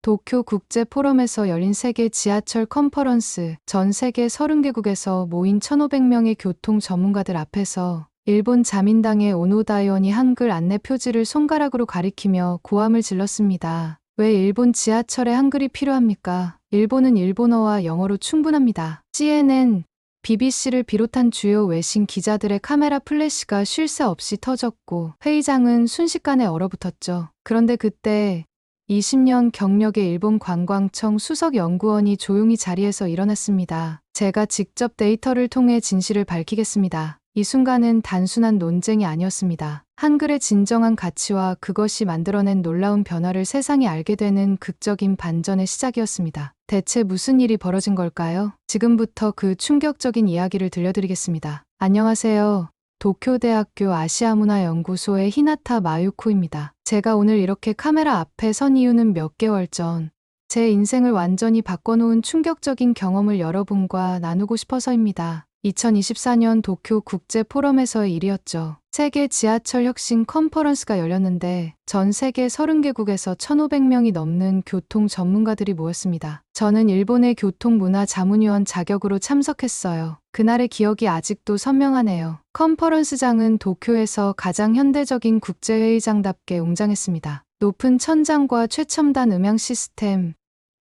도쿄 국제 포럼에서 열린 세계 지하철 컨퍼런스, 전 세계 30개국에서 모인 1,500명의 교통 전문가들 앞에서 일본 자민당의 오노다 의원이 한글 안내 표지를 손가락으로 가리키며 고함을 질렀습니다. 왜 일본 지하철에 한글이 필요합니까? 일본은 일본어와 영어로 충분합니다. CNN, BBC를 비롯한 주요 외신 기자들의 카메라 플래시가 쉴 새 없이 터졌고 회의장은 순식간에 얼어붙었죠. 그런데 그때 20년 경력의 일본 관광청 수석 연구원이 조용히 자리에서 일어났습니다. 제가 직접 데이터를 통해 진실을 밝히겠습니다. 이 순간은 단순한 논쟁이 아니었습니다. 한글의 진정한 가치와 그것이 만들어낸 놀라운 변화를 세상이 알게 되는 극적인 반전의 시작이었습니다. 대체 무슨 일이 벌어진 걸까요? 지금부터 그 충격적인 이야기를 들려드리겠습니다. 안녕하세요. 도쿄대학교 아시아문화연구소의 히나타 마유코입니다. 제가 오늘 이렇게 카메라 앞에 선 이유는 몇 개월 전 제 인생을 완전히 바꿔놓은 충격적인 경험을 여러분과 나누고 싶어서입니다. 2024년 도쿄 국제 포럼에서의 일이었죠. 세계 지하철 혁신 컨퍼런스가 열렸는데 전 세계 30개국에서 1,500명이 넘는 교통 전문가들이 모였습니다. 저는 일본의 교통문화 자문위원 자격으로 참석했어요. 그날의 기억이 아직도 선명하네요. 컨퍼런스장은 도쿄에서 가장 현대적인 국제회의장답게 웅장했습니다. 높은 천장과 최첨단 음향 시스템,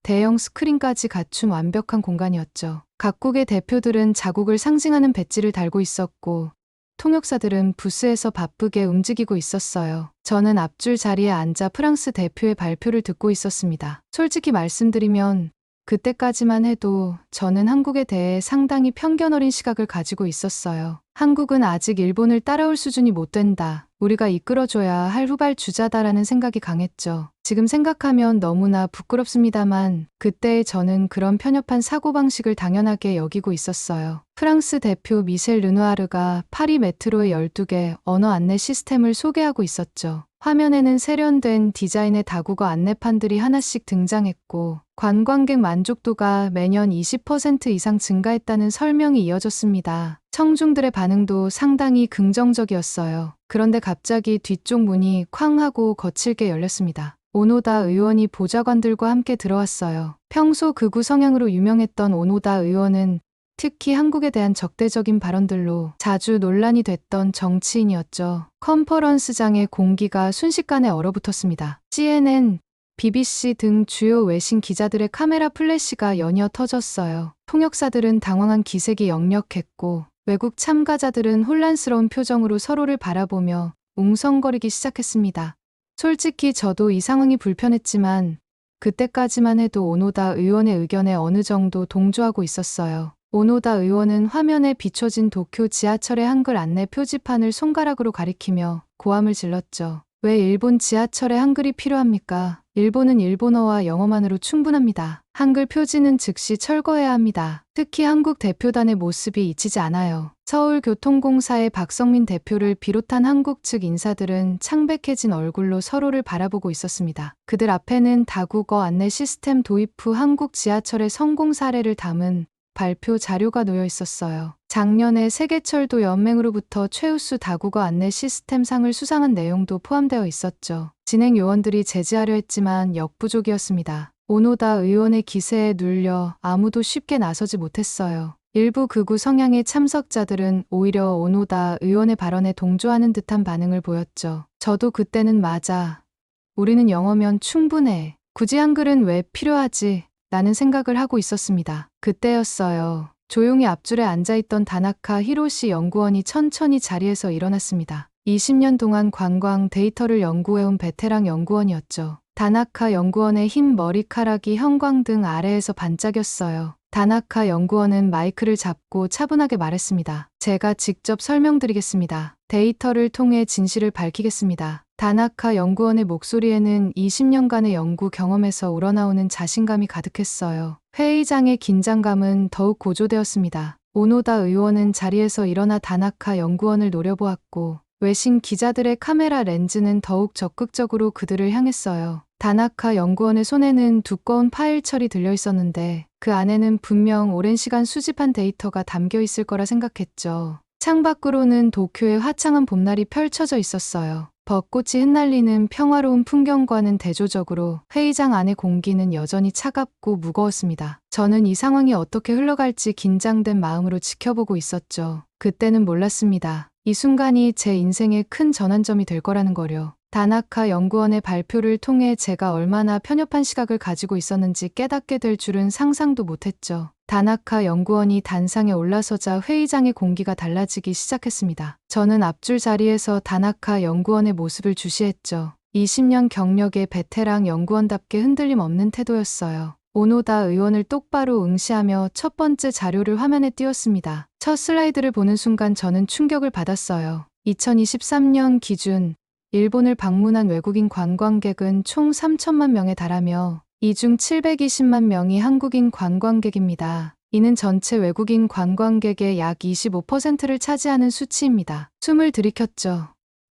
대형 스크린까지 갖춘 완벽한 공간이었죠. 각국의 대표들은 자국을 상징하는 배지를 달고 있었고 통역사들은 부스에서 바쁘게 움직이고 있었어요. 저는 앞줄 자리에 앉아 프랑스 대표의 발표를 듣고 있었습니다. 솔직히 말씀드리면 그때까지만 해도 저는 한국에 대해 상당히 편견 어린 시각을 가지고 있었어요. 한국은 아직 일본을 따라올 수준이 못 된다. 우리가 이끌어줘야 할 후발주자다라는 생각이 강했죠. 지금 생각하면 너무나 부끄럽습니다만 그때의 저는 그런 편협한 사고방식을 당연하게 여기고 있었어요. 프랑스 대표 미셸 르누아르가 파리 메트로의 12개 언어 안내 시스템을 소개하고 있었죠. 화면에는 세련된 디자인의 다국어 안내판들이 하나씩 등장했고 관광객 만족도가 매년 20% 이상 증가했다는 설명이 이어졌습니다. 청중들의 반응도 상당히 긍정적이었어요. 그런데 갑자기 뒤쪽 문이 쾅 하고 거칠게 열렸습니다. 오노다 의원이 보좌관들과 함께 들어왔어요. 평소 극우 성향으로 유명했던 오노다 의원은 특히 한국에 대한 적대적인 발언들로 자주 논란이 됐던 정치인이었죠. 컨퍼런스장의 공기가 순식간에 얼어붙었습니다. CNN, BBC 등 주요 외신 기자들의 카메라 플래시가 연이어 터졌어요. 통역사들은 당황한 기색이 역력했고 외국 참가자들은 혼란스러운 표정으로 서로를 바라보며 웅성거리기 시작했습니다. 솔직히 저도 이 상황이 불편했지만 그때까지만 해도 오노다 의원의 의견에 어느 정도 동조하고 있었어요. 오노다 의원은 화면에 비춰진 도쿄 지하철의 한글 안내 표지판을 손가락으로 가리키며 고함을 질렀죠. 왜 일본 지하철에 한글이 필요합니까? 일본은 일본어와 영어만으로 충분합니다. 한글 표지는 즉시 철거해야 합니다. 특히 한국 대표단의 모습이 잊히지 않아요. 서울교통공사의 박성민 대표를 비롯한 한국 측 인사들은 창백해진 얼굴로 서로를 바라보고 있었습니다. 그들 앞에는 다국어 안내 시스템 도입 후 한국 지하철의 성공 사례를 담은 발표 자료가 놓여 있었어요. 작년에 세계철도 연맹으로부터 최우수 다국어 안내 시스템 상을 수상한 내용도 포함되어 있었죠. 진행 요원들이 제지하려 했지만 역부족이었습니다. 오노다 의원의 기세에 눌려 아무도 쉽게 나서지 못했어요. 일부 극우 성향의 참석자들은 오히려 오노다 의원의 발언에 동조하는 듯한 반응을 보였죠. 저도 그때는 맞아. 우리는 영어면 충분해. 굳이 한글은 왜 필요하지? 라는 생각을 하고 있었습니다. 그때였어요. 조용히 앞줄에 앉아있던 다나카 히로시 연구원이 천천히 자리에서 일어났습니다. 20년 동안 관광 데이터를 연구해온 베테랑 연구원이었죠. 다나카 연구원의 흰 머리카락이 형광등 아래에서 반짝였어요. 다나카 연구원은 마이크를 잡고 차분하게 말했습니다. 제가 직접 설명드리겠습니다. 데이터를 통해 진실을 밝히겠습니다. 다나카 연구원의 목소리에는 20년간의 연구 경험에서 우러나오는 자신감이 가득했어요. 회의장의 긴장감은 더욱 고조되었습니다. 오노다 의원은 자리에서 일어나 다나카 연구원을 노려보았고 외신 기자들의 카메라 렌즈는 더욱 적극적으로 그들을 향했어요. 다나카 연구원의 손에는 두꺼운 파일철이 들려 있었는데 그 안에는 분명 오랜 시간 수집한 데이터가 담겨 있을 거라 생각했죠. 창밖으로는 도쿄의 화창한 봄날이 펼쳐져 있었어요. 벚꽃이 흩날리는 평화로운 풍경과는 대조적으로 회의장 안의 공기는 여전히 차갑고 무거웠습니다. 저는 이 상황이 어떻게 흘러갈지 긴장된 마음으로 지켜보고 있었죠. 그때는 몰랐습니다. 이 순간이 제 인생의 큰 전환점이 될 거라는 거요. 다나카 연구원의 발표를 통해 제가 얼마나 편협한 시각을 가지고 있었는지 깨닫게 될 줄은 상상도 못했죠. 다나카 연구원이 단상에 올라서자 회의장의 공기가 달라지기 시작했습니다. 저는 앞줄 자리에서 다나카 연구원의 모습을 주시했죠. 20년 경력의 베테랑 연구원답게 흔들림 없는 태도였어요. 오노다 의원을 똑바로 응시하며 첫 번째 자료를 화면에 띄웠습니다. 첫 슬라이드를 보는 순간 저는 충격을 받았어요. 2023년 기준 일본을 방문한 외국인 관광객은 총 3천만 명에 달하며 이 중 720만 명이 한국인 관광객입니다. 이는 전체 외국인 관광객의 약 25%를 차지하는 수치입니다. 숨을 들이켰죠.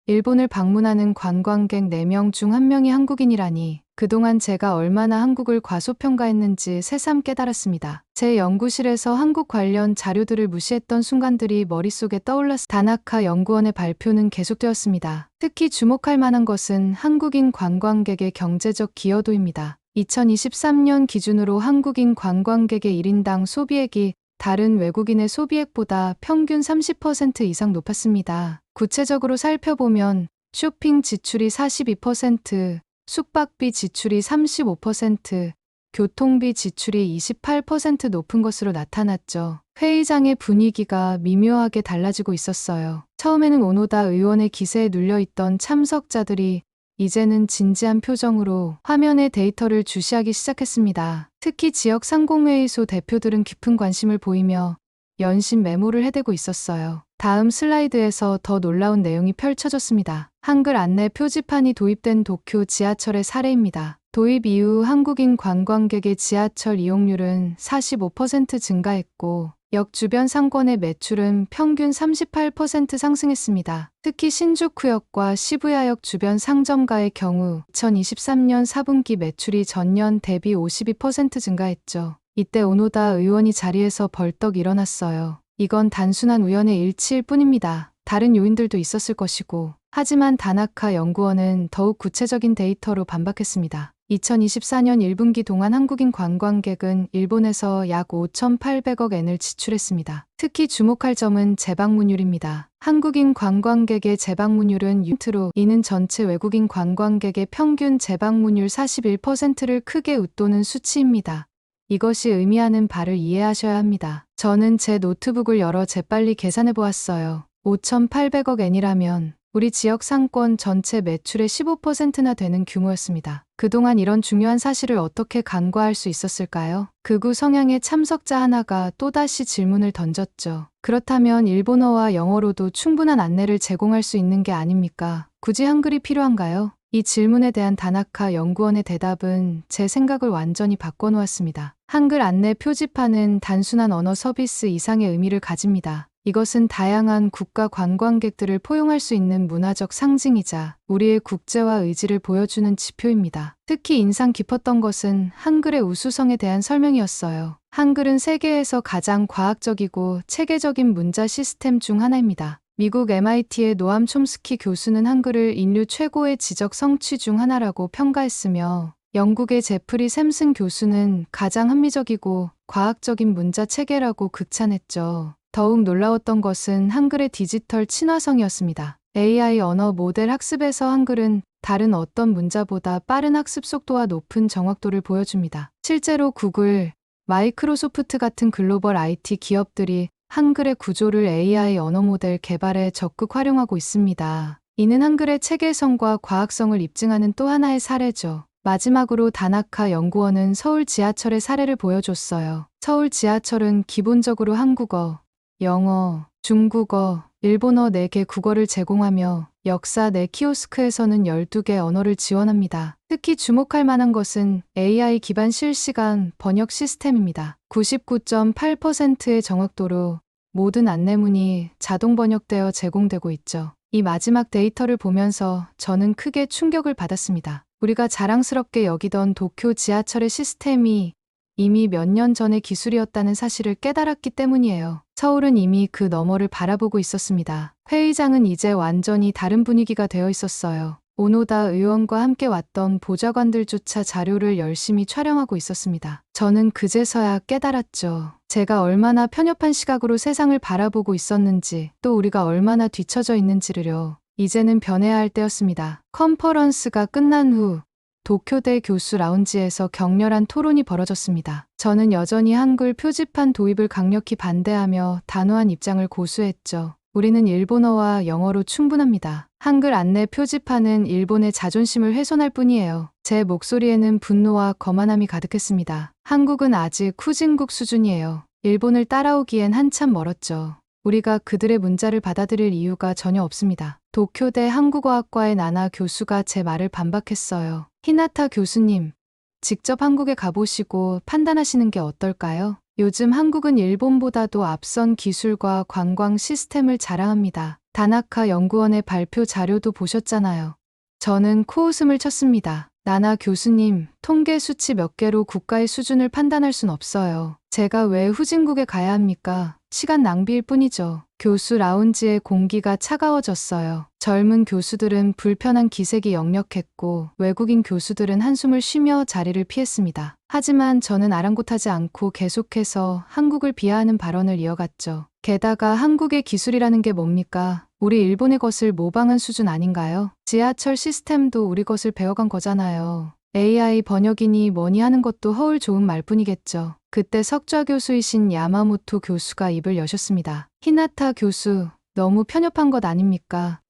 일본을 방문하는 관광객 4명 중 1명이 한국인이라니 그동안 제가 얼마나 한국을 과소평가했는지 새삼 깨달았습니다. 제 연구실에서 한국 관련 자료들을 무시했던 순간들이 머릿속에 떠올랐습니다. 다나카 연구원의 발표는 계속되었습니다. 특히 주목할 만한 것은 한국인 관광객의 경제적 기여도입니다. 2023년 기준으로 한국인 관광객의 1인당 소비액이 다른 외국인의 소비액보다 평균 30% 이상 높았습니다. 구체적으로 살펴보면 쇼핑 지출이 42%, 숙박비 지출이 35%, 교통비 지출이 28% 높은 것으로 나타났죠. 회의장의 분위기가 미묘하게 달라지고 있었어요. 처음에는 오노다 의원의 기세에 눌려있던 참석자들이 이제는 진지한 표정으로 화면에 데이터를 주시하기 시작했습니다. 특히 지역 상공회의소 대표들은 깊은 관심을 보이며 연신 메모를 해대고 있었어요. 다음 슬라이드에서 더 놀라운 내용이 펼쳐졌습니다. 한글 안내 표지판이 도입된 도쿄 지하철의 사례입니다. 도입 이후 한국인 관광객의 지하철 이용률은 45% 증가했고 역 주변 상권의 매출은 평균 38% 상승했습니다. 특히 신주쿠역과 시부야역 주변 상점가의 경우 2023년 4분기 매출이 전년 대비 52% 증가했죠. 이때 오노다 의원이 자리에서 벌떡 일어났어요. 이건 단순한 우연의 일치일 뿐입니다. 다른 요인들도 있었을 것이고. 하지만 다나카 연구원은 더욱 구체적인 데이터로 반박했습니다. 2024년 1분기 동안 한국인 관광객은 일본에서 약 5,800억 엔을 지출했습니다. 특히 주목할 점은 재방문율입니다. 한국인 관광객의 재방문율은 6%로 이는 전체 외국인 관광객의 평균 재방문율 41%를 크게 웃도는 수치입니다. 이것이 의미하는 바를 이해하셔야 합니다. 저는 제 노트북을 열어 재빨리 계산해 보았어요. 5,800억 엔이라면 우리 지역 상권 전체 매출의 15%나 되는 규모였습니다. 그동안 이런 중요한 사실을 어떻게 간과할 수 있었을까요? 극우 성향의 참석자 하나가 또다시 질문을 던졌죠. 그렇다면 일본어와 영어로도 충분한 안내를 제공할 수 있는 게 아닙니까? 굳이 한글이 필요한가요? 이 질문에 대한 다나카 연구원의 대답은 제 생각을 완전히 바꿔놓았습니다. 한글 안내 표지판은 단순한 언어 서비스 이상의 의미를 가집니다. 이것은 다양한 국가 관광객들을 포용할 수 있는 문화적 상징이자 우리의 국제화 의지를 보여주는 지표입니다. 특히 인상 깊었던 것은 한글의 우수성에 대한 설명이었어요. 한글은 세계에서 가장 과학적이고 체계적인 문자 시스템 중 하나입니다. 미국 MIT의 노암 촘스키 교수는 한글을 인류 최고의 지적 성취 중 하나라고 평가했으며 영국의 제프리 샘슨 교수는 가장 합리적이고 과학적인 문자 체계라고 극찬했죠. 더욱 놀라웠던 것은 한글의 디지털 친화성이었습니다. AI 언어 모델 학습에서 한글은 다른 어떤 문자보다 빠른 학습 속도와 높은 정확도를 보여줍니다. 실제로 구글, 마이크로소프트 같은 글로벌 IT 기업들이 한글의 구조를 AI 언어 모델 개발에 적극 활용하고 있습니다. 이는 한글의 체계성과 과학성을 입증하는 또 하나의 사례죠. 마지막으로 다나카 연구원은 서울 지하철의 사례를 보여줬어요. 서울 지하철은 기본적으로 한국어, 영어, 중국어, 일본어 4개 국어를 제공하며 역사 내 키오스크에서는 12개 언어를 지원합니다. 특히 주목할 만한 것은 AI 기반 실시간 번역 시스템입니다. 99.8%의 정확도로 모든 안내문이 자동 번역되어 제공되고 있죠. 이 마지막 데이터를 보면서 저는 크게 충격을 받았습니다. 우리가 자랑스럽게 여기던 도쿄 지하철의 시스템이 이미 몇 년 전의 기술이었다는 사실을 깨달았기 때문이에요. 서울은 이미 그 너머를 바라보고 있었습니다. 회의장은 이제 완전히 다른 분위기가 되어 있었어요. 오노다 의원과 함께 왔던 보좌관들조차 자료를 열심히 촬영하고 있었습니다. 저는 그제서야 깨달았죠. 제가 얼마나 편협한 시각으로 세상을 바라보고 있었는지, 또 우리가 얼마나 뒤처져 있는지를요. 이제는 변해야 할 때였습니다. 컨퍼런스가 끝난 후 도쿄대 교수 라운지에서 격렬한 토론이 벌어졌습니다. 저는 여전히 한글 표지판 도입을 강력히 반대하며 단호한 입장을 고수했죠. 우리는 일본어와 영어로 충분합니다. 한글 안내 표지판은 일본의 자존심을 훼손할 뿐이에요. 제 목소리에는 분노와 거만함이 가득했습니다. 한국은 아직 후진국 수준이에요. 일본을 따라오기엔 한참 멀었죠. 우리가 그들의 문자를 받아들일 이유가 전혀 없습니다. 도쿄대 한국어학과의 나나 교수가 제 말을 반박했어요. 히나타 교수님, 직접 한국에 가보시고 판단하시는 게 어떨까요? 요즘 한국은 일본보다도 앞선 기술과 관광 시스템을 자랑합니다. 다나카 연구원의 발표 자료도 보셨잖아요. 저는 코웃음을 쳤습니다. 나나 교수님, 통계 수치 몇 개로 국가의 수준을 판단할 순 없어요. 제가 왜 후진국에 가야 합니까? 시간 낭비일 뿐이죠. 교수 라운지의 공기가 차가워졌어요. 젊은 교수들은 불편한 기색이 역력했고 외국인 교수들은 한숨을 쉬며 자리를 피했습니다. 하지만 저는 아랑곳하지 않고 계속해서 한국을 비하하는 발언을 이어갔죠. 게다가 한국의 기술이라는 게 뭡니까? 우리 일본의 것을 모방한 수준 아닌가요? 지하철 시스템도 우리 것을 배워간 거잖아요. AI 번역이니 뭐니 하는 것도 허울 좋은 말뿐이겠죠. 그때 석좌 교수이신 야마모토 교수가 입을 여셨습니다. 히나타 교수, 너무 편협한 것 아닙니까?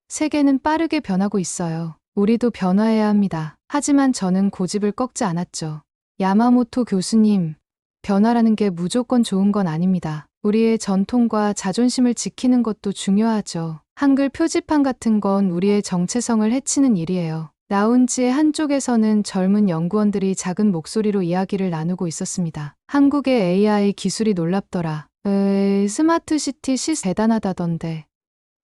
세계는 빠르게 변하고 있어요. 우리도 변화해야 합니다. 하지만 저는 고집을 꺾지 않았죠. 야마모토 교수님, 변화라는 게 무조건 좋은 건 아닙니다. 우리의 전통과 자존심을 지키는 것도 중요하죠. 한글 표지판 같은 건 우리의 정체성을 해치는 일이에요. 라운지의 한쪽에서는 젊은 연구원들이 작은 목소리로 이야기를 나누고 있었습니다. 한국의 AI 기술이 놀랍더라. 스마트 시티 대단하다던데.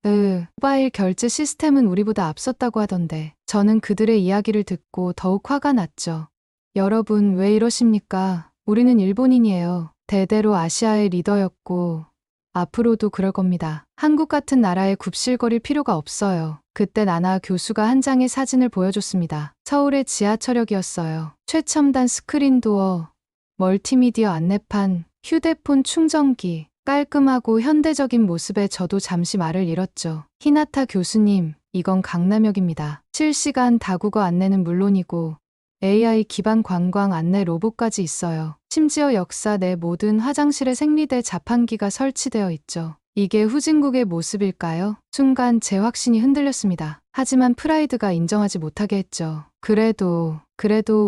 모바일 결제 시스템은 우리보다 앞섰다고 하던데. 저는 그들의 이야기를 듣고 더욱 화가 났죠. 여러분, 왜 이러십니까? 우리는 일본인이에요. 대대로 아시아의 리더였고 앞으로도 그럴 겁니다. 한국 같은 나라에 굽실거릴 필요가 없어요. 그때 나나 교수가 한 장의 사진을 보여줬습니다. 서울의 지하철역이었어요. 최첨단 스크린도어, 멀티미디어 안내판, 휴대폰 충전기, 깔끔하고 현대적인 모습에 저도 잠시 말을 잃었죠. 히나타 교수님, 이건 강남역입니다. 실시간 다국어 안내는 물론이고 AI 기반 관광 안내 로봇까지 있어요. 심지어 역사 내 모든 화장실에 생리대 자판기가 설치되어 있죠. 이게 후진국의 모습일까요? 순간 제 확신이 흔들렸습니다. 하지만 프라이드가 인정하지 못하게 했죠. 그래도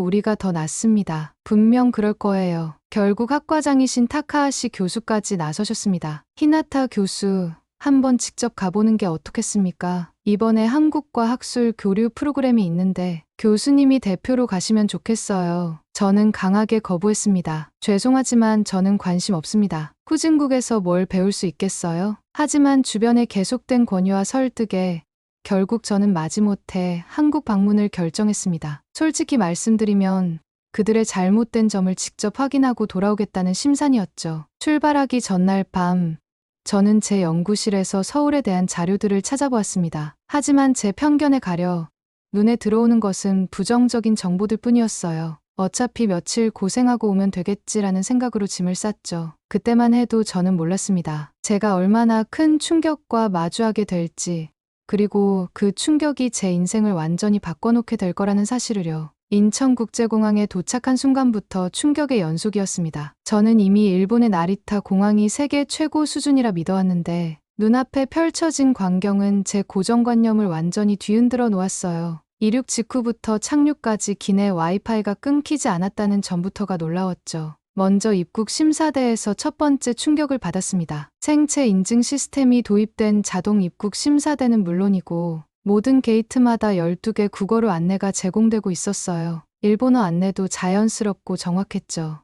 우리가 더 낫습니다. 분명 그럴 거예요. 결국 학과장이신 타카하시 교수까지 나서셨습니다. 히나타 교수, 한번 직접 가보는 게 어떻겠습니까? 이번에 한국과 학술 교류 프로그램이 있는데 교수님이 대표로 가시면 좋겠어요. 저는 강하게 거부했습니다. 죄송하지만 저는 관심 없습니다. 후진국에서 뭘 배울 수 있겠어요? 하지만 주변의 계속된 권유와 설득에 결국 저는 마지못해 한국 방문을 결정했습니다. 솔직히 말씀드리면 그들의 잘못된 점을 직접 확인하고 돌아오겠다는 심산이었죠. 출발하기 전날 밤, 저는 제 연구실에서 서울에 대한 자료들을 찾아보았습니다. 하지만 제 편견에 가려 눈에 들어오는 것은 부정적인 정보들 뿐이었어요. 어차피 며칠 고생하고 오면 되겠지라는 생각으로 짐을 쌌죠. 그때만 해도 저는 몰랐습니다. 제가 얼마나 큰 충격과 마주하게 될지, 그리고 그 충격이 제 인생을 완전히 바꿔놓게 될 거라는 사실을요. 인천국제공항에 도착한 순간부터 충격의 연속이었습니다. 저는 이미 일본의 나리타 공항이 세계 최고 수준이라 믿어왔는데 눈앞에 펼쳐진 광경은 제 고정관념을 완전히 뒤흔들어 놓았어요. 이륙 직후부터 착륙까지 기내 와이파이가 끊기지 않았다는 점부터가 놀라웠죠. 먼저 입국 심사대에서 첫 번째 충격을 받았습니다. 생체 인증 시스템이 도입된 자동 입국 심사대는 물론이고 모든 게이트마다 12개 국어로 안내가 제공되고 있었어요. 일본어 안내도 자연스럽고 정확했죠.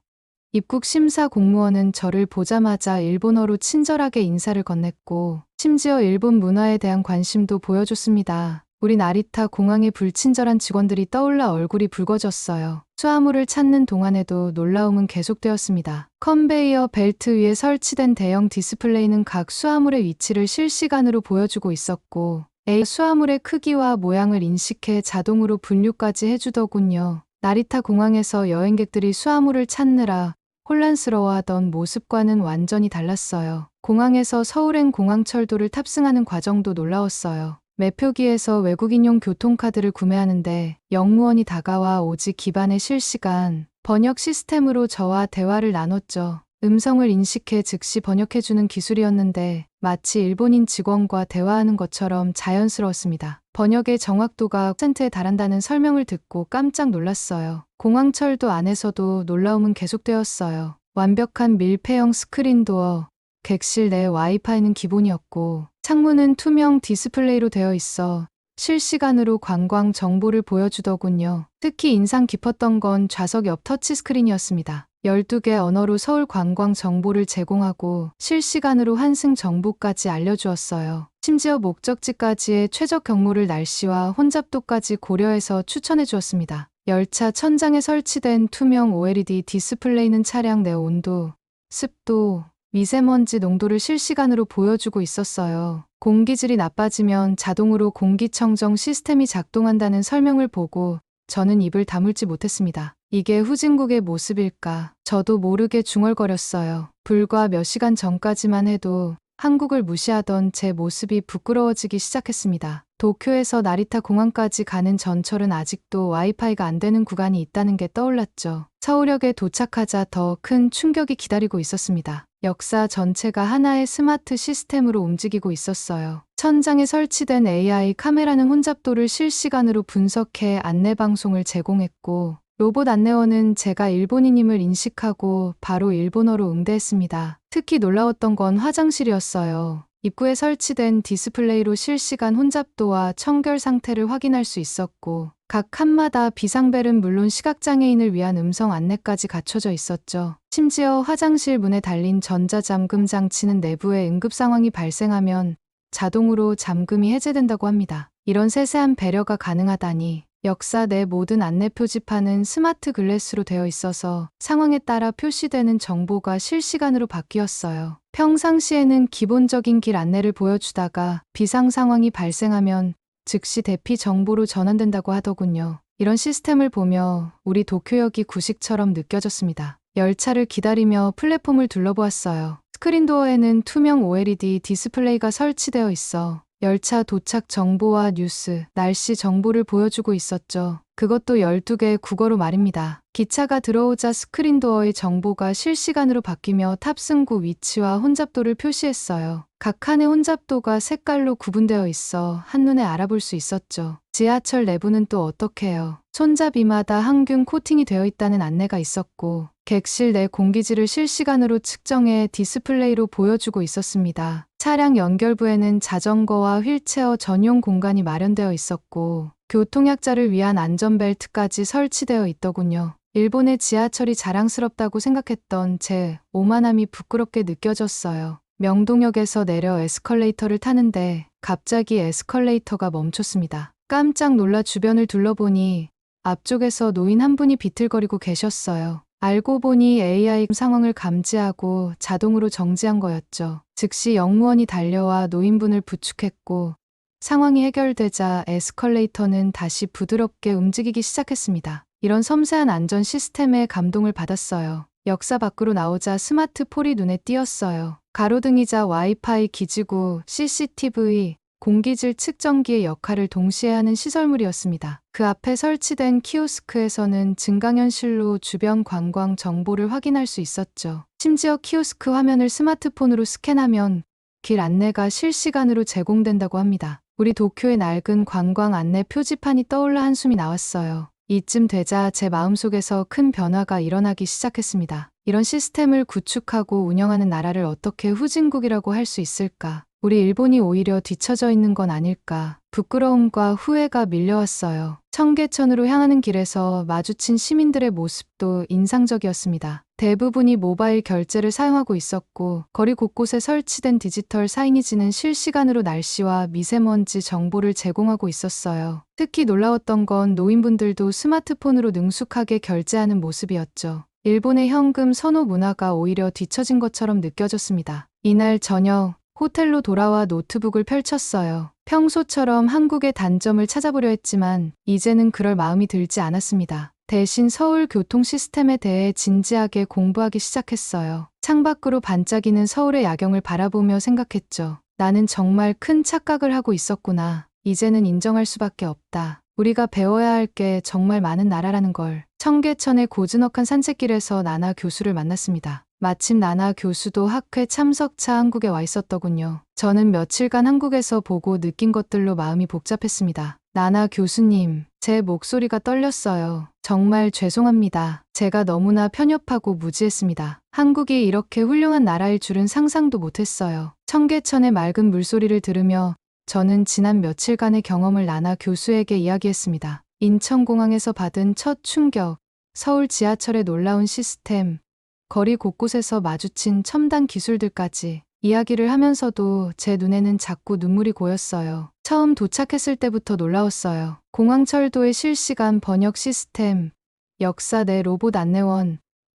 입국 심사 공무원은 저를 보자마자 일본어로 친절하게 인사를 건넸고 심지어 일본 문화에 대한 관심도 보여줬습니다. 우리 나리타 공항의 불친절한 직원들이 떠올라 얼굴이 붉어졌어요. 수화물을 찾는 동안에도 놀라움은 계속되었습니다. 컨베이어 벨트 위에 설치된 대형 디스플레이는 각 수화물의 위치를 실시간으로 보여주고 있었고 A 수화물의 크기와 모양을 인식해 자동으로 분류까지 해주더군요. 나리타 공항에서 여행객들이 수화물을 찾느라 혼란스러워하던 모습과는 완전히 달랐어요. 공항에서 서울행 공항철도를 탑승하는 과정도 놀라웠어요. 매표기에서 외국인용 교통카드를 구매하는데 영무원이 다가와 오직 기반의 실시간 번역 시스템으로 저와 대화를 나눴죠. 음성을 인식해 즉시 번역해주는 기술이었는데 마치 일본인 직원과 대화하는 것처럼 자연스러웠습니다. 번역의 정확도가 100%에 달한다는 설명을 듣고 깜짝 놀랐어요. 공항철도 안에서도 놀라움은 계속되었어요. 완벽한 밀폐형 스크린도어, 객실 내 와이파이는 기본이었고 창문은 투명 디스플레이로 되어 있어 실시간으로 관광 정보를 보여주더군요. 특히 인상 깊었던 건 좌석 옆 터치스크린이었습니다. 12개 언어로 서울 관광 정보를 제공하고 실시간으로 환승 정보까지 알려주었어요. 심지어 목적지까지의 최적 경로를 날씨와 혼잡도까지 고려해서 추천해 주었습니다. 열차 천장에 설치된 투명 OLED 디스플레이는 차량 내 온도, 습도, 미세먼지 농도를 실시간으로 보여주고 있었어요. 공기질이 나빠지면 자동으로 공기청정 시스템이 작동한다는 설명을 보고 저는 입을 다물지 못했습니다. 이게 후진국의 모습일까? 저도 모르게 중얼거렸어요. 불과 몇 시간 전까지만 해도 한국을 무시하던 제 모습이 부끄러워지기 시작했습니다. 도쿄에서 나리타 공항까지 가는 전철은 아직도 와이파이가 안 되는 구간이 있다는 게 떠올랐죠. 서울역에 도착하자 더 큰 충격이 기다리고 있었습니다. 역사 전체가 하나의 스마트 시스템으로 움직이고 있었어요. 천장에 설치된 AI 카메라는 혼잡도를 실시간으로 분석해 안내방송을 제공했고 로봇 안내원은 제가 일본인임을 인식하고 바로 일본어로 응대했습니다. 특히 놀라웠던 건 화장실이었어요. 입구에 설치된 디스플레이로 실시간 혼잡도와 청결 상태를 확인할 수 있었고 각 칸마다 비상벨은 물론 시각장애인을 위한 음성 안내까지 갖춰져 있었죠. 심지어 화장실 문에 달린 전자잠금 장치는 내부에 응급 상황이 발생하면 자동으로 잠금이 해제된다고 합니다. 이런 세세한 배려가 가능하다니 역사 내 모든 안내 표지판은 스마트 글래스로 되어 있어서 상황에 따라 표시되는 정보가 실시간으로 바뀌었어요. 평상시에는 기본적인 길 안내를 보여주다가 비상 상황이 발생하면 즉시 대피 정보로 전환된다고 하더군요. 이런 시스템을 보며 우리 도쿄역이 구식처럼 느껴졌습니다. 열차를 기다리며 플랫폼을 둘러보았어요. 스크린도어에는 투명 OLED 디스플레이가 설치되어 있어 열차 도착 정보와 뉴스, 날씨 정보를 보여주고 있었죠. 그것도 12개의 국어로 말입니다. 기차가 들어오자 스크린도어의 정보가 실시간으로 바뀌며 탑승구 위치와 혼잡도를 표시했어요. 각 칸의 혼잡도가 색깔로 구분되어 있어 한눈에 알아볼 수 있었죠. 지하철 내부는 또 어떻게요? 손잡이마다 항균 코팅이 되어 있다는 안내가 있었고 객실 내 공기질을 실시간으로 측정해 디스플레이로 보여주고 있었습니다. 차량 연결부에는 자전거와 휠체어 전용 공간이 마련되어 있었고 교통약자를 위한 안전벨트까지 설치되어 있더군요. 일본의 지하철이 자랑스럽다고 생각했던 제 오만함이 부끄럽게 느껴졌어요. 명동역에서 내려 에스컬레이터를 타는데 갑자기 에스컬레이터가 멈췄습니다. 깜짝 놀라 주변을 둘러보니 앞쪽에서 노인 한 분이 비틀거리고 계셨어요. 알고 보니 AI 상황을 감지하고 자동으로 정지한 거였죠. 즉시 영무원이 달려와 노인분을 부축했고 상황이 해결되자 에스컬레이터는 다시 부드럽게 움직이기 시작했습니다. 이런 섬세한 안전 시스템에 감동을 받았어요. 역사 밖으로 나오자 스마트폴이 눈에 띄었어요. 가로등이자 와이파이 기지구, CCTV, 공기질 측정기의 역할을 동시에 하는 시설물이었습니다. 그 앞에 설치된 키오스크에서는 증강현실로 주변 관광 정보를 확인할 수 있었죠. 심지어 키오스크 화면을 스마트폰으로 스캔하면 길 안내가 실시간으로 제공된다고 합니다. 우리 도쿄의 낡은 관광 안내 표지판이 떠올라 한숨이 나왔어요. 이쯤 되자 제 마음속에서 큰 변화가 일어나기 시작했습니다. 이런 시스템을 구축하고 운영하는 나라를 어떻게 후진국이라고 할 수 있을까? 우리 일본이 오히려 뒤처져 있는 건 아닐까? 부끄러움과 후회가 밀려왔어요. 청계천으로 향하는 길에서 마주친 시민들의 모습도 인상적이었습니다. 대부분이 모바일 결제를 사용하고 있었고, 거리 곳곳에 설치된 디지털 사이니지는 실시간으로 날씨와 미세먼지 정보를 제공하고 있었어요. 특히 놀라웠던 건 노인분들도 스마트폰으로 능숙하게 결제하는 모습이었죠. 일본의 현금 선호 문화가 오히려 뒤처진 것처럼 느껴졌습니다. 이날 저녁, 호텔로 돌아와 노트북을 펼쳤어요. 평소처럼 한국의 단점을 찾아보려 했지만 이제는 그럴 마음이 들지 않았습니다. 대신 서울 교통 시스템에 대해 진지하게 공부하기 시작했어요. 창밖으로 반짝이는 서울의 야경을 바라보며 생각했죠. 나는 정말 큰 착각을 하고 있었구나. 이제는 인정할 수밖에 없다. 우리가 배워야 할 게 정말 많은 나라라는 걸. 청계천의 고즈넉한 산책길에서 나나 교수를 만났습니다. 마침 나나 교수도 학회 참석차 한국에 와 있었더군요. 저는 며칠간 한국에서 보고 느낀 것들로 마음이 복잡했습니다. 나나 교수님, 제 목소리가 떨렸어요. 정말 죄송합니다. 제가 너무나 편협하고 무지했습니다. 한국이 이렇게 훌륭한 나라일 줄은 상상도 못했어요. 청계천의 맑은 물소리를 들으며 저는 지난 며칠간의 경험을 나나 교수에게 이야기했습니다. 인천공항에서 받은 첫 충격, 서울 지하철의 놀라운 시스템, 거리 곳곳에서 마주친 첨단 기술들까지 이야기를 하면서도 제 눈에는 자꾸 눈물이 고였어요. 처음 도착했을 때부터 놀라웠어요. 공항철도의 실시간 번역 시스템, 역사 내 로봇 안내원,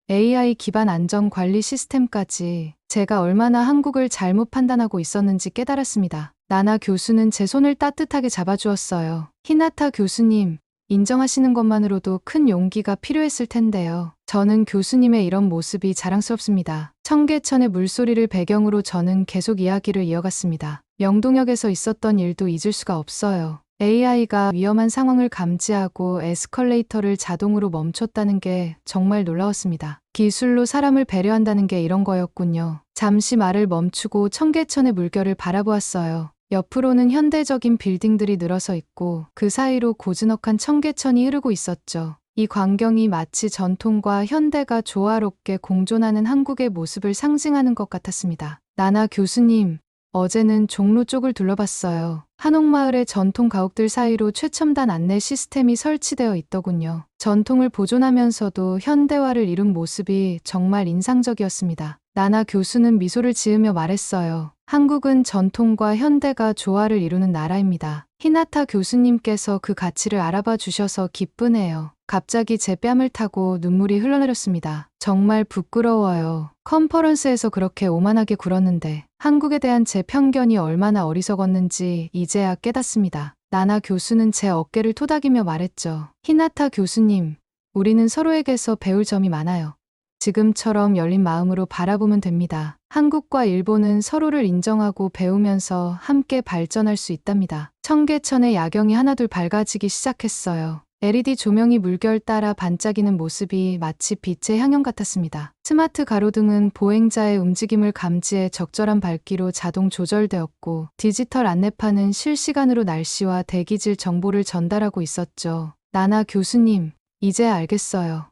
AI 기반 안전 관리 시스템까지 제가 얼마나 한국을 잘못 판단하고 있었는지 깨달았습니다. 나나 교수는 제 손을 따뜻하게 잡아주었어요. 히나타 교수님, 인정하시는 것만으로도 큰 용기가 필요했을 텐데요. 저는 교수님의 이런 모습이 자랑스럽습니다. 청계천의 물소리를 배경으로 저는 계속 이야기를 이어갔습니다. 영동역에서 있었던 일도 잊을 수가 없어요. AI가 위험한 상황을 감지하고 에스컬레이터를 자동으로 멈췄다는 게 정말 놀라웠습니다. 기술로 사람을 배려한다는 게 이런 거였군요. 잠시 말을 멈추고 청계천의 물결을 바라보았어요. 옆으로는 현대적인 빌딩들이 늘어서 있고 그 사이로 고즈넉한 청계천이 흐르고 있었죠. 이 광경이 마치 전통과 현대가 조화롭게 공존하는 한국의 모습을 상징하는 것 같았습니다. 나나 교수님, 어제는 종로 쪽을 둘러봤어요. 한옥마을의 전통 가옥들 사이로 최첨단 안내 시스템이 설치되어 있더군요. 전통을 보존하면서도 현대화를 이룬 모습이 정말 인상적이었습니다. 나나 교수는 미소를 지으며 말했어요. 한국은 전통과 현대가 조화를 이루는 나라입니다. 히나타 교수님께서 그 가치를 알아봐 주셔서 기쁘네요. 갑자기 제 뺨을 타고 눈물이 흘러내렸습니다. 정말 부끄러워요. 컨퍼런스에서 그렇게 오만하게 굴었는데 한국에 대한 제 편견이 얼마나 어리석었는지 이제야 깨닫습니다. 나나 교수는 제 어깨를 토닥이며 말했죠. 히나타 교수님, 우리는 서로에게서 배울 점이 많아요. 지금처럼 열린 마음으로 바라보면 됩니다. 한국과 일본은 서로를 인정하고 배우면서 함께 발전할 수 있답니다. 청계천의 야경이 하나둘 밝아지기 시작했어요. LED 조명이 물결 따라 반짝이는 모습이 마치 빛의 향연 같았습니다. 스마트 가로등은 보행자의 움직임을 감지해 적절한 밝기로 자동 조절되었고 디지털 안내판은 실시간으로 날씨와 대기질 정보를 전달하고 있었죠. 나나 교수님, 이제 알겠어요.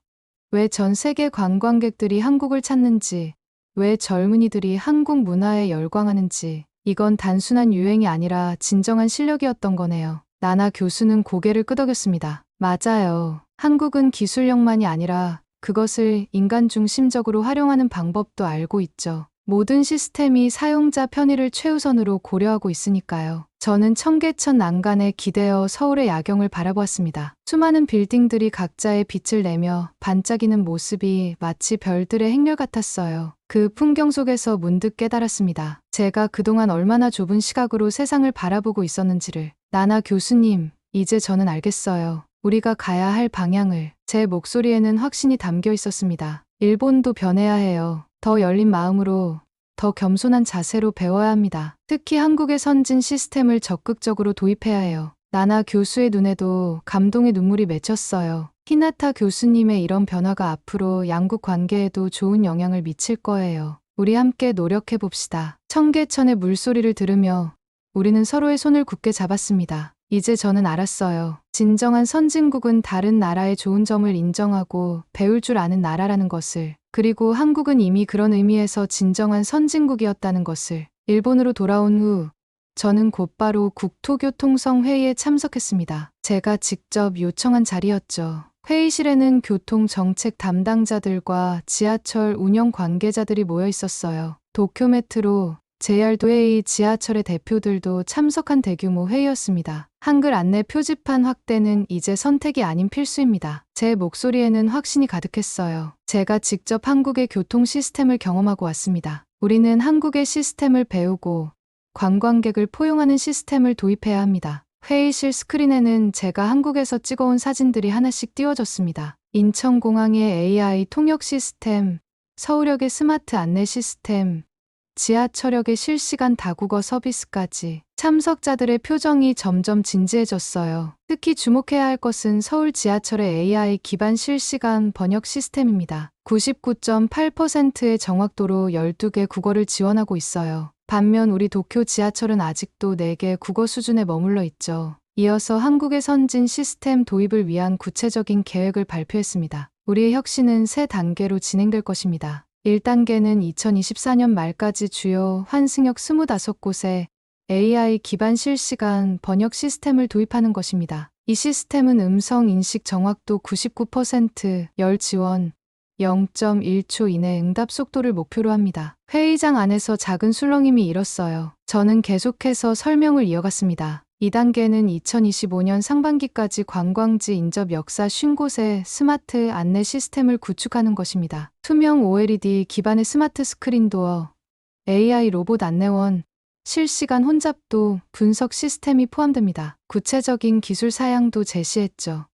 왜 전 세계 관광객들이 한국을 찾는지, 왜 젊은이들이 한국 문화에 열광하는지, 이건 단순한 유행이 아니라 진정한 실력이었던 거네요. 나나 교수는 고개를 끄덕였습니다. 맞아요. 한국은 기술력만이 아니라 그것을 인간 중심적으로 활용하는 방법도 알고 있죠. 모든 시스템이 사용자 편의를 최우선으로 고려하고 있으니까요. 저는 청계천 난간에 기대어 서울의 야경을 바라보았습니다. 수많은 빌딩들이 각자의 빛을 내며 반짝이는 모습이 마치 별들의 행렬 같았어요. 그 풍경 속에서 문득 깨달았습니다. 제가 그동안 얼마나 좁은 시각으로 세상을 바라보고 있었는지를. 나나 교수님, 이제 저는 알겠어요. 우리가 가야 할 방향을. 제 목소리에는 확신이 담겨 있었습니다. 일본도 변해야 해요. 더 열린 마음으로, 더 겸손한 자세로 배워야 합니다. 특히 한국의 선진 시스템을 적극적으로 도입해야 해요. 나나 교수의 눈에도 감동의 눈물이 맺혔어요. 히나타 교수님의 이런 변화가 앞으로 양국 관계에도 좋은 영향을 미칠 거예요. 우리 함께 노력해 봅시다. 청계천의 물소리를 들으며 우리는 서로의 손을 굳게 잡았습니다. 이제 저는 알았어요. 진정한 선진국은 다른 나라의 좋은 점을 인정하고 배울 줄 아는 나라라는 것을. 그리고 한국은 이미 그런 의미에서 진정한 선진국이었다는 것을. 일본으로 돌아온 후 저는 곧바로 국토교통성 회의에 참석했습니다. 제가 직접 요청한 자리였죠. 회의실에는 교통정책 담당자들과 지하철 운영 관계자들이 모여 있었어요. 도쿄메트로, JR 도에이 지하철의 대표들도 참석한 대규모 회의였습니다. 한글 안내 표지판 확대는 이제 선택이 아닌 필수입니다. 제 목소리에는 확신이 가득했어요. 제가 직접 한국의 교통 시스템을 경험하고 왔습니다. 우리는 한국의 시스템을 배우고 관광객을 포용하는 시스템을 도입해야 합니다. 회의실 스크린에는 제가 한국에서 찍어온 사진들이 하나씩 띄워졌습니다. 인천공항의 AI 통역 시스템, 서울역의 스마트 안내 시스템, 지하철역의 실시간 다국어 서비스까지. 참석자들의 표정이 점점 진지해졌어요. 특히 주목해야 할 것은 서울 지하철의 AI 기반 실시간 번역 시스템입니다. 99.8%의 정확도로 12개 국어를 지원하고 있어요. 반면 우리 도쿄 지하철은 아직도 4개 국어 수준에 머물러 있죠. 이어서 한국의 선진 시스템 도입을 위한 구체적인 계획을 발표했습니다. 우리의 혁신은 3단계로 진행될 것입니다. 1단계는 2024년 말까지 주요 환승역 25곳에 AI 기반 실시간 번역 시스템을 도입하는 것입니다. 이 시스템은 음성 인식 정확도 99%, 열 지원, 0.1초 이내 응답 속도를 목표로 합니다. 회의장 안에서 작은 술렁임이 일었어요. 저는 계속해서 설명을 이어갔습니다. 2단계는 2025년 상반기까지 관광지 인접 역사 50곳에 스마트 안내 시스템을 구축하는 것입니다. 투명 OLED 기반의 스마트 스크린 도어, AI 로봇 안내원, 실시간 혼잡도 분석 시스템이 포함됩니다. 구체적인 기술 사양도 제시했죠.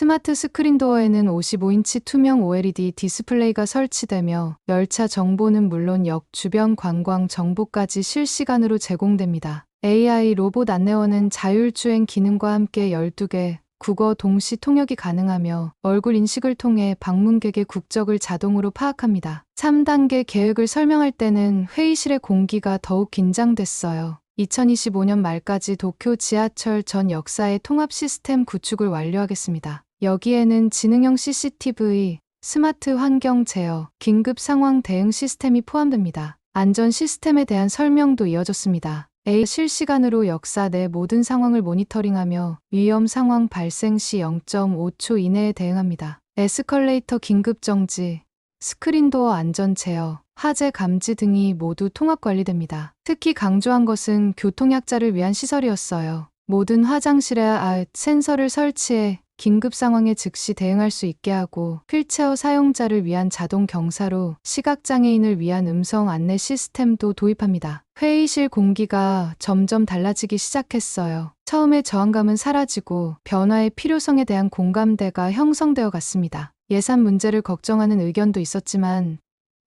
스마트 스크린 도어에는 55인치 투명 OLED 디스플레이가 설치되며 열차 정보는 물론 역 주변 관광 정보까지 실시간으로 제공됩니다. AI 로봇 안내원은 자율주행 기능과 함께 12개 국어 동시 통역이 가능하며 얼굴 인식을 통해 방문객의 국적을 자동으로 파악합니다. 3단계 계획을 설명할 때는 회의실의 공기가 더욱 긴장됐어요. 2025년 말까지 도쿄 지하철 전 역사의 통합 시스템 구축을 완료하겠습니다. 여기에는 지능형 CCTV, 스마트 환경 제어, 긴급 상황 대응 시스템이 포함됩니다. 안전 시스템에 대한 설명도 이어졌습니다. AI 실시간으로 역사 내 모든 상황을 모니터링하며 위험 상황 발생 시 0.5초 이내에 대응합니다. 에스컬레이터 긴급 정지, 스크린도어 안전 제어, 화재 감지 등이 모두 통합 관리됩니다. 특히 강조한 것은 교통약자를 위한 시설이었어요. 모든 화장실에 센서를 설치해 긴급 상황에 즉시 대응할 수 있게 하고 휠체어 사용자를 위한 자동 경사로 시각장애인을 위한 음성 안내 시스템도 도입합니다. 회의실 공기가 점점 달라지기 시작했어요. 처음에 저항감은 사라지고 변화의 필요성에 대한 공감대가 형성되어 갔습니다. 예산 문제를 걱정하는 의견도 있었지만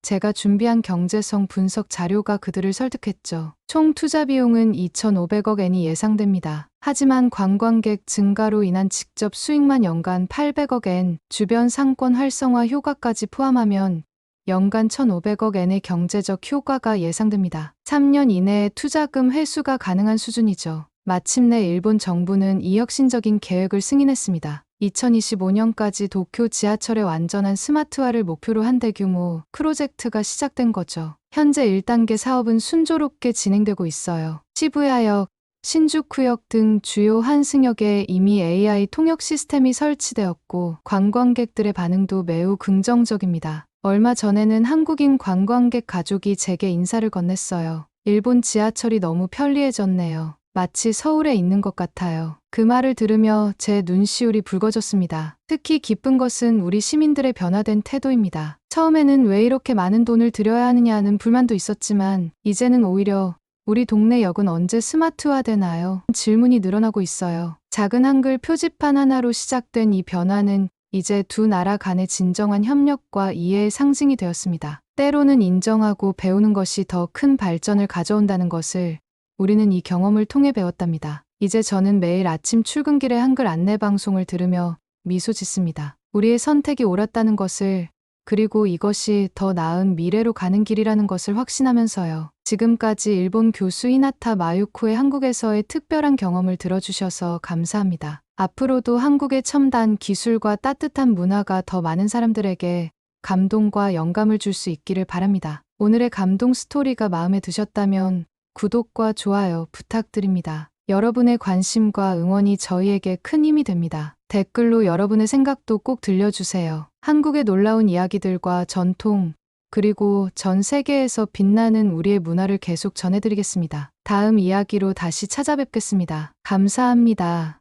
제가 준비한 경제성 분석 자료가 그들을 설득했죠. 총 투자 비용은 2,500억 엔이 예상됩니다. 하지만 관광객 증가로 인한 직접 수익만 연간 800억 엔, 주변 상권 활성화 효과까지 포함하면 연간 1,500억 엔의 경제적 효과가 예상됩니다. 3년 이내에 투자금 회수가 가능한 수준이죠. 마침내 일본 정부는 이 혁신적인 계획을 승인했습니다. 2025년까지 도쿄 지하철의 완전한 스마트화를 목표로 한 대규모 프로젝트가 시작된 거죠. 현재 1단계 사업은 순조롭게 진행되고 있어요. 시부야역, 신주쿠역 등 주요 환승역에 이미 AI 통역 시스템이 설치되었고 관광객들의 반응도 매우 긍정적입니다. 얼마 전에는 한국인 관광객 가족이 제게 인사를 건넸어요. 일본 지하철이 너무 편리해졌네요. 마치 서울에 있는 것 같아요. 그 말을 들으며 제 눈시울이 붉어졌습니다. 특히 기쁜 것은 우리 시민들의 변화된 태도입니다. 처음에는 왜 이렇게 많은 돈을 들여야 하느냐는 불만도 있었지만 이제는 오히려 우리 동네 역은 언제 스마트화 되나요? 질문이 늘어나고 있어요. 작은 한글 표지판 하나로 시작된 이 변화는 이제 두 나라 간의 진정한 협력과 이해의 상징이 되었습니다. 때로는 인정하고 배우는 것이 더 큰 발전을 가져온다는 것을 우리는 이 경험을 통해 배웠답니다. 이제 저는 매일 아침 출근길에 한글 안내 방송을 들으며 미소 짓습니다. 우리의 선택이 옳았다는 것을, 그리고 이것이 더 나은 미래로 가는 길이라는 것을 확신하면서요. 지금까지 일본 교수 히나타 마유코의 한국에서의 특별한 경험을 들어주셔서 감사합니다. 앞으로도 한국의 첨단 기술과 따뜻한 문화가 더 많은 사람들에게 감동과 영감을 줄 수 있기를 바랍니다. 오늘의 감동 스토리가 마음에 드셨다면 구독과 좋아요 부탁드립니다. 여러분의 관심과 응원이 저희에게 큰 힘이 됩니다. 댓글로 여러분의 생각도 꼭 들려주세요. 한국의 놀라운 이야기들과 전통, 그리고 전 세계에서 빛나는 우리의 문화를 계속 전해드리겠습니다. 다음 이야기로 다시 찾아뵙겠습니다. 감사합니다.